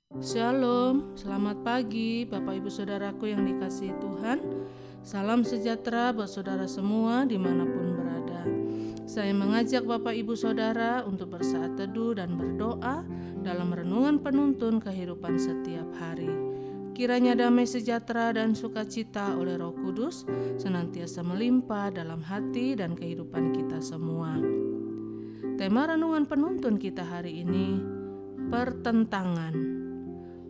Shalom, selamat pagi Bapak Ibu Saudaraku yang dikasihi Tuhan. Salam sejahtera buat saudara semua dimanapun berada. Saya mengajak Bapak Ibu Saudara untuk bersaat teduh dan berdoa dalam renungan penuntun kehidupan setiap hari. Kiranya damai sejahtera dan sukacita oleh Roh Kudus senantiasa melimpah dalam hati dan kehidupan kita semua. Tema renungan penuntun kita hari ini, pertentangan.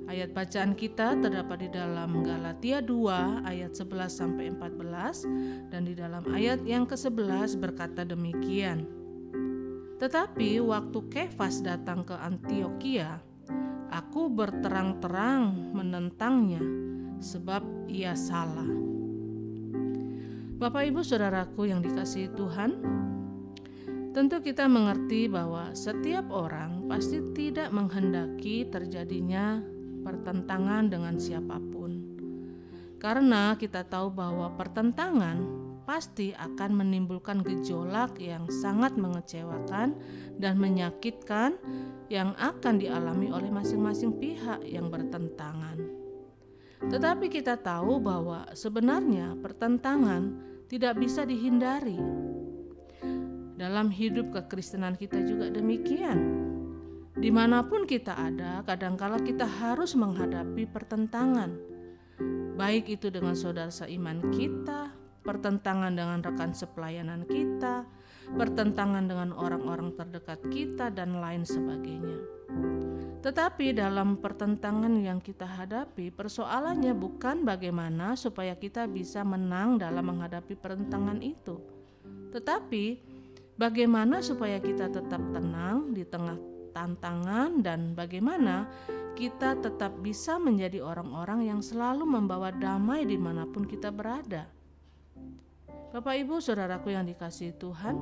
Ayat bacaan kita terdapat di dalam Galatia 2 ayat 11 sampai 14 dan di dalam ayat yang ke-11 berkata demikian. Tetapi waktu Kefas datang ke Antiokhia, aku berterang-terang menentangnya sebab ia salah. Bapak Ibu Saudaraku yang dikasihi Tuhan, tentu kita mengerti bahwa setiap orang pasti tidak menghendaki terjadinya pertentangan dengan siapapun. Karena kita tahu bahwa pertentangan pasti akan menimbulkan gejolak yang sangat mengecewakan dan menyakitkan yang akan dialami oleh masing-masing pihak yang bertentangan. Tetapi kita tahu bahwa sebenarnya pertentangan tidak bisa dihindari. Dalam hidup kekristenan kita juga demikian. Dimanapun kita ada, kadangkala kita harus menghadapi pertentangan. Baik itu dengan saudara seiman kita, pertentangan dengan rekan sepelayanan kita, pertentangan dengan orang-orang terdekat kita, dan lain sebagainya. Tetapi dalam pertentangan yang kita hadapi, persoalannya bukan bagaimana supaya kita bisa menang dalam menghadapi pertentangan itu, tetapi bagaimana supaya kita tetap tenang di tengah tantangan dan bagaimana kita tetap bisa menjadi orang-orang yang selalu membawa damai dimanapun kita berada. Bapak Ibu Saudaraku yang dikasihi Tuhan,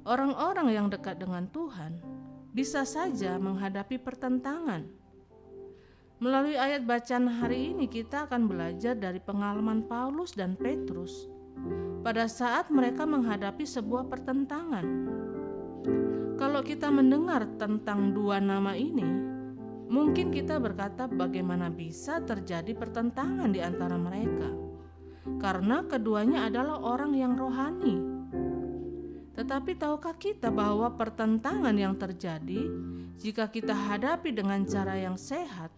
orang-orang yang dekat dengan Tuhan bisa saja menghadapi pertentangan. Melalui ayat bacaan hari ini kita akan belajar dari pengalaman Paulus dan Petrus pada saat mereka menghadapi sebuah pertentangan. Kalau kita mendengar tentang dua nama ini, mungkin kita berkata bagaimana bisa terjadi pertentangan di antara mereka, karena keduanya adalah orang yang rohani. Tetapi tahukah kita bahwa pertentangan yang terjadi jika kita hadapi dengan cara yang sehat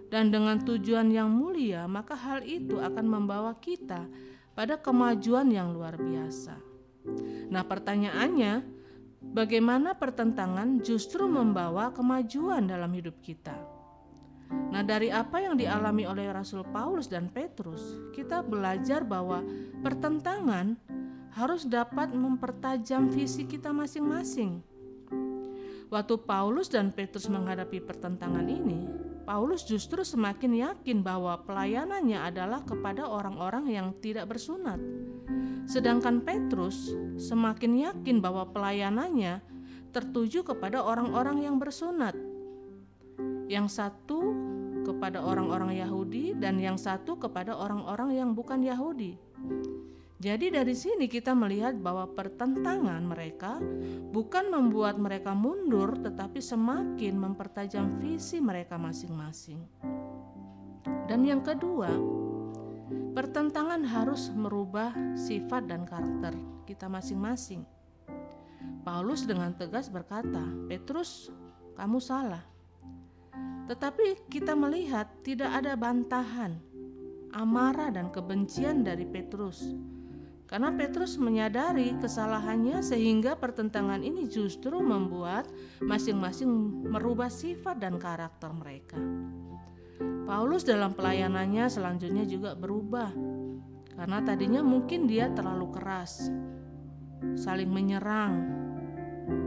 dan dengan tujuan yang mulia, maka hal itu akan membawa kita pada kemajuan yang luar biasa. Nah, pertanyaannya, bagaimana pertentangan justru membawa kemajuan dalam hidup kita? Nah, dari apa yang dialami oleh Rasul Paulus dan Petrus, kita belajar bahwa pertentangan harus dapat mempertajam visi kita masing-masing. Waktu Paulus dan Petrus menghadapi pertentangan ini, Paulus justru semakin yakin bahwa pelayanannya adalah kepada orang-orang yang tidak bersunat. Sedangkan Petrus semakin yakin bahwa pelayanannya tertuju kepada orang-orang yang bersunat. Yang satu kepada orang-orang Yahudi dan yang satu kepada orang-orang yang bukan Yahudi. Jadi dari sini kita melihat bahwa pertentangan mereka bukan membuat mereka mundur, tetapi semakin mempertajam visi mereka masing-masing. Dan yang kedua, pertentangan harus merubah sifat dan karakter kita masing-masing. Paulus dengan tegas berkata, "Petrus, kamu salah." Tetapi kita melihat tidak ada bantahan, amarah dan kebencian dari Petrus. Karena Petrus menyadari kesalahannya sehingga pertentangan ini justru membuat masing-masing merubah sifat dan karakter mereka. Paulus dalam pelayanannya selanjutnya juga berubah, karena tadinya mungkin dia terlalu keras, saling menyerang.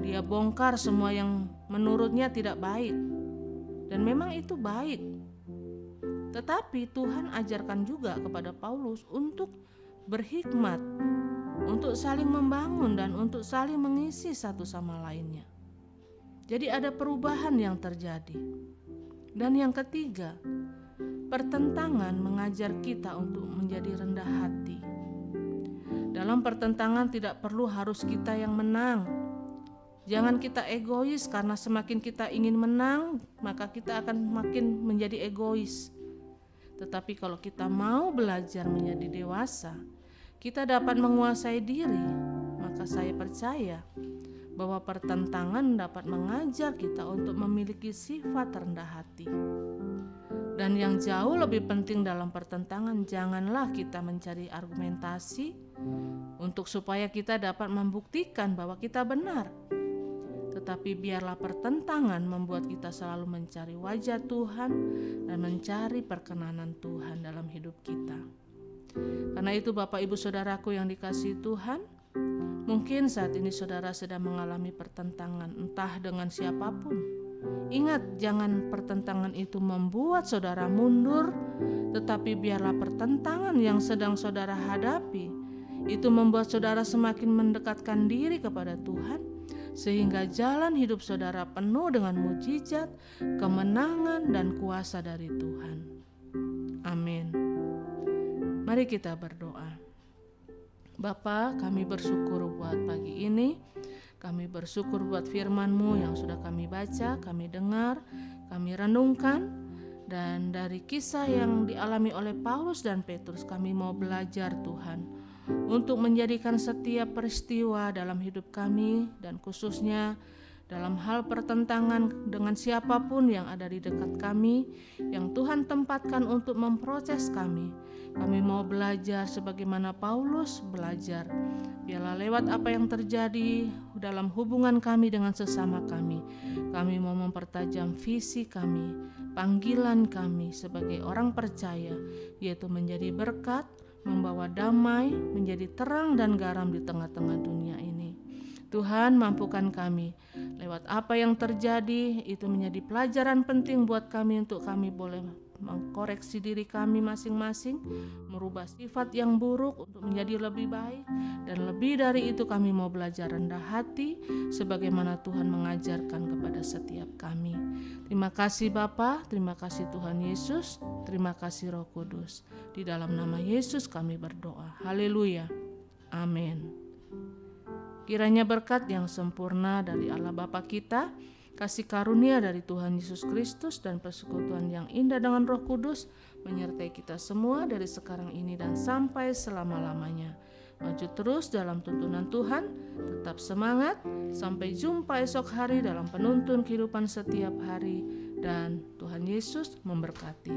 Dia bongkar semua yang menurutnya tidak baik, dan memang itu baik. Tetapi Tuhan ajarkan juga kepada Paulus untuk berhikmat, untuk saling membangun dan untuk saling mengisi satu sama lainnya. Jadi ada perubahan yang terjadi. Dan yang ketiga, pertentangan mengajar kita untuk menjadi rendah hati. Dalam pertentangan tidak perlu harus kita yang menang. Jangan kita egois, karena semakin kita ingin menang, maka kita akan makin menjadi egois. Tetapi kalau kita mau belajar menjadi dewasa, kita dapat menguasai diri, maka saya percaya bahwa pertentangan dapat mengajar kita untuk memiliki sifat rendah hati. Dan yang jauh lebih penting dalam pertentangan, janganlah kita mencari argumentasi untuk supaya kita dapat membuktikan bahwa kita benar. Tetapi biarlah pertentangan membuat kita selalu mencari wajah Tuhan dan mencari perkenanan Tuhan dalam hidup kita. Karena itu Bapak Ibu Saudaraku yang dikasihi Tuhan, mungkin saat ini saudara sedang mengalami pertentangan entah dengan siapapun. Ingat, jangan pertentangan itu membuat saudara mundur, tetapi biarlah pertentangan yang sedang saudara hadapi itu membuat saudara semakin mendekatkan diri kepada Tuhan, sehingga jalan hidup saudara penuh dengan mujizat, kemenangan, dan kuasa dari Tuhan. Amin. Mari kita berdoa. Bapa, kami bersyukur buat pagi ini. Kami bersyukur buat firman-Mu yang sudah kami baca, kami dengar, kami renungkan. Dan dari kisah yang dialami oleh Paulus dan Petrus, kami mau belajar Tuhan untuk menjadikan setiap peristiwa dalam hidup kami, dan khususnya dalam hal pertentangan dengan siapapun yang ada di dekat kami, yang Tuhan tempatkan untuk memproses kami. Kami mau belajar sebagaimana Paulus belajar. Biarlah lewat apa yang terjadi dalam hubungan kami dengan sesama kami, kami mau mempertajam visi kami, panggilan kami sebagai orang percaya, yaitu menjadi berkat, membawa damai, menjadi terang dan garam di tengah-tengah dunia ini. Tuhan, mampukan kami lewat apa yang terjadi itu menjadi pelajaran penting buat kami, untuk kami boleh mengkoreksi diri kami masing-masing, merubah sifat yang buruk untuk menjadi lebih baik, dan lebih dari itu kami mau belajar rendah hati sebagaimana Tuhan mengajarkan kepada setiap kami. Terima kasih Bapa, terima kasih Tuhan Yesus, terima kasih Roh Kudus. Di dalam nama Yesus kami berdoa. Haleluya. Amin. Kiranya berkat yang sempurna dari Allah Bapa kita, kasih karunia dari Tuhan Yesus Kristus, dan persekutuan yang indah dengan Roh Kudus menyertai kita semua dari sekarang ini dan sampai selama-lamanya. Maju terus dalam tuntunan Tuhan, tetap semangat, sampai jumpa esok hari dalam penuntun kehidupan setiap hari, dan Tuhan Yesus memberkati.